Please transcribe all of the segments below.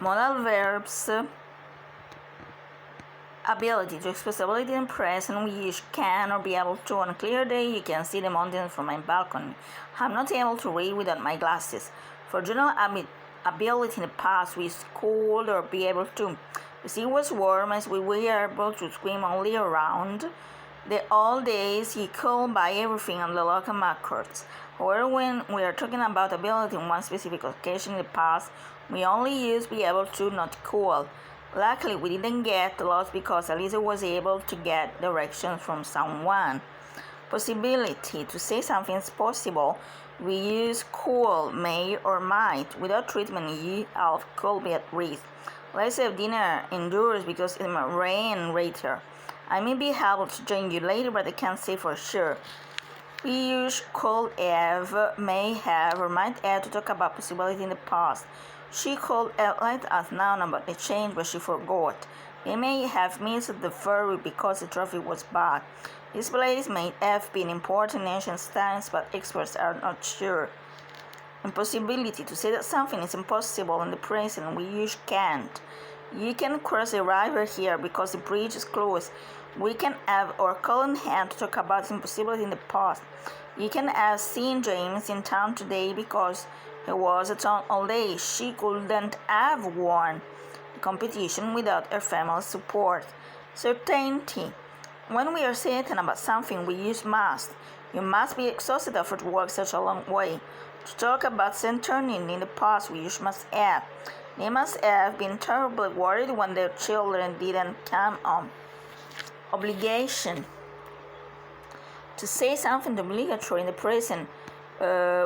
Modal verbs, ability to express ability in present. We use can or be able to. On a clear day, you can see the mountains from my balcony. I'm not able to read without my glasses. For general ability in the past, we use could or be able to. The sea was warm as we were able to swim only around the old days. He could buy everything on the local markets. However, when we are talking about ability in one specific occasion in the past, we only use be able to, not could. Luckily, we didn't get lost because Alicia was able to get directions from someone. Possibility. To say something is possible, we use could, may, or might. Without treatment, you could be at risk. Let's have dinner indoors because it might rain later. I may be able to join you later, but I can't say for sure. We use could have, may have, or might have to talk about possibility in the past. She could have let us know about the change, but she forgot. They may have missed the ferry because the traffic was bad. This place may have been important in ancient times, but experts are not sure. Impossibility. To say that something is impossible in the present, we use can't. You can cross the river here because the bridge is closed. We can have or couldn't have to talk about impossibility in the past. You can have seen James in town today because he was at town all day. She couldn't have won the competition without her family's support. Certainty. When we are certain about something, we use must. You must be exhausted after work such a long way. To talk about certainty in the past, we use must have. They must have been terribly worried when their children didn't come home. Obligation. To say something obligatory in the present,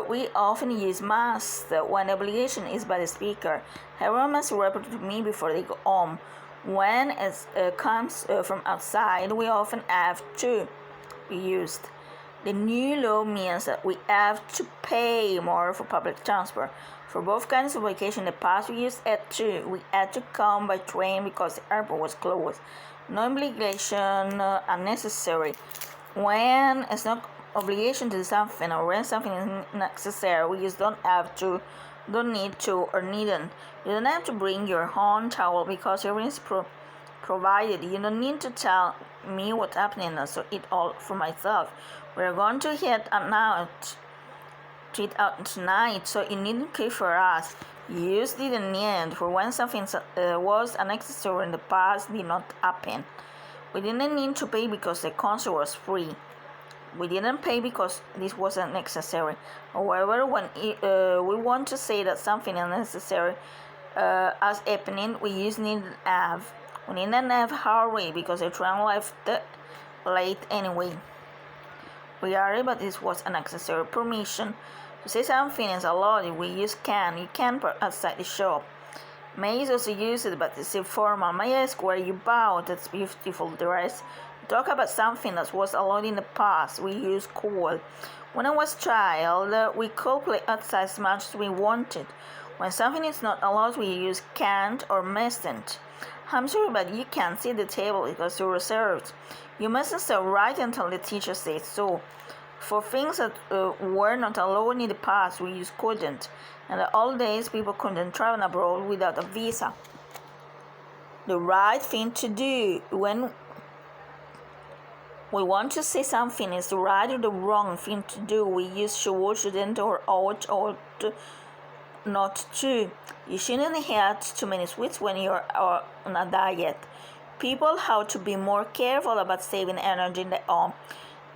we often use must when the obligation is by the speaker. Everyone must report to me before they go home. When it comes from outside, we often have to be used. The new law means that we have to pay more for public transport. For both kinds of vacation in the past, we used had to. We had to come by train because the airport was closed. No obligation unnecessary. When it's not obligation to do something or when something is necessary, we use don't have to, don't need to, or needn't. You don't have to bring your own towel because everything is provided. You don't need to tell me what's happening, so eat all for myself. We're going to eat out tonight, so you needn't cook for us. You didn't need for when something was unnecessary in the past did not happen. We didn't need to pay because the concert was free. We didn't pay because this wasn't necessary. However, when we want to say that something is necessary as happening, we use needn't have. We didn't have hurry because the train left late anyway. We are, but this was unnecessary. Permission. To say something is allowed, we use can. You can park outside the shop. May is also used, but it's informal. May I ask where you bought that beautiful dress? Talk about something that was allowed in the past. We use could. When I was a child, we could play outside as much as we wanted. When something is not allowed, we use can't or mustn't. I'm sorry, but you can't sit at the table because you're reserved. You mustn't stay right until the teacher says so. For things that were not allowed in the past, we use couldn't. In the old days, people couldn't travel abroad without a visa. The right thing to do. When we want to say something is the right or the wrong thing to do, we use should, shouldn't, or ought not to. You shouldn't eat too many sweets when you're on a diet. People have to be more careful about saving energy in the home.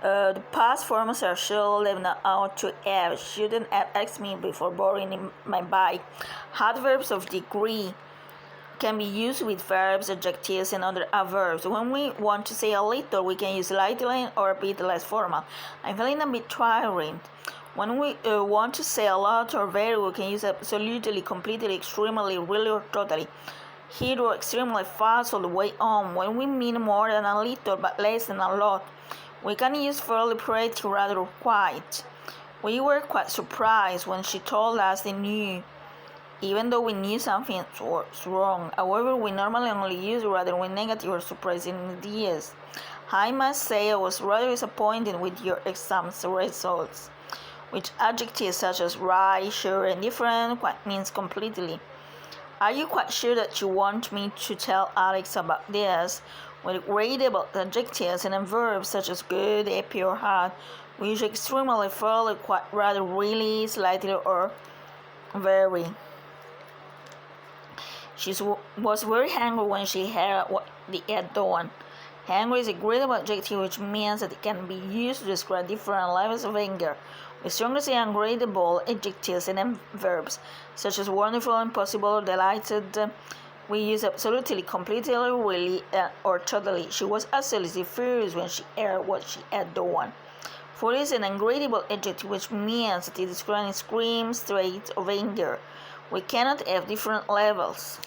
The past forms are should and ought to have. Shouldn't have asked me before borrowing my bike. Adverbs of degree can be used with verbs, adjectives, and other adverbs. When we want to say a little, we can use lightly or a bit less formal. I'm feeling a bit tiring. When we want to say a lot or very, we can use absolutely, completely, extremely, really, or totally. Here or extremely fast all the way on. When we mean more than a little but less than a lot, we can use fairly, pretty, rather, or quite. We were quite surprised when she told us they knew, even though we knew something was wrong. However, we normally only use rather with negative or surprising ideas. I must say I was rather disappointed with your exam results, which adjectives such as right, sure, and different quite means completely. Are you quite sure that you want me to tell Alex about this? When we read about adjectives and verbs such as good, happy, or hard, we use extremely, fairly, quite, rather, really, slightly, or very. She was very angry when she heard what they had done. Angry is a gradable adjective which means that it can be used to describe different levels of anger. We strongly say ungradable adjectives and verbs, such as wonderful, impossible, delighted. We use absolutely, completely, really, or totally. She was absolutely furious when she heard what she had done. For it is an ungradable adjective which means that it describes extreme state of anger. We cannot have different levels.